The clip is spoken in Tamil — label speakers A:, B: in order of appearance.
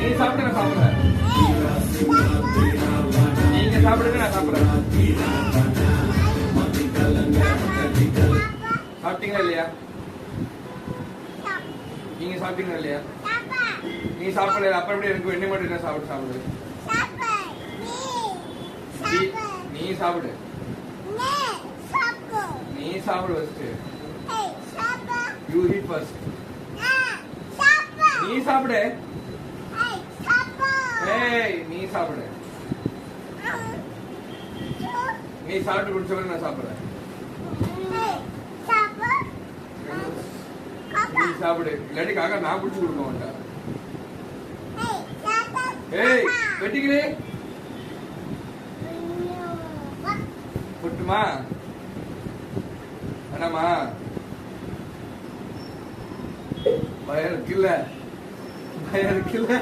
A: நீ சாப்பிட்டு நான் சாப்பிடுறேன். நீங்க சாப்பிடுங்க நான் சாப்பிடுறேன். சாப்பிட்டீங்களா இல்லையா? நீங்க சாப்பிட்டீங்களா இல்லையா? நீ சாப்பிடல அப்புறம் எப்படி எனக்கு என்ன மட்டும் என்ன சாப்பிடு. நீ சாப்பிடு. நீ சாப்பிடு ஃபர்ஸ்ட். You eat first. நீ சாப்பிடு. ஏய் நீ சாப்பிடு. நீ சாப்பிட்டு குடிச்சவரை நான் சாப்பிடுறேன். நீ சாப்பிடு இல்லாட்டி காக்கா நான் குடிச்சு கொடுக்க மாட்டேன். ஏய் வெட்டிக்கிறே புட்டுமா வேணாமா? பயம் இருக்குல்ல?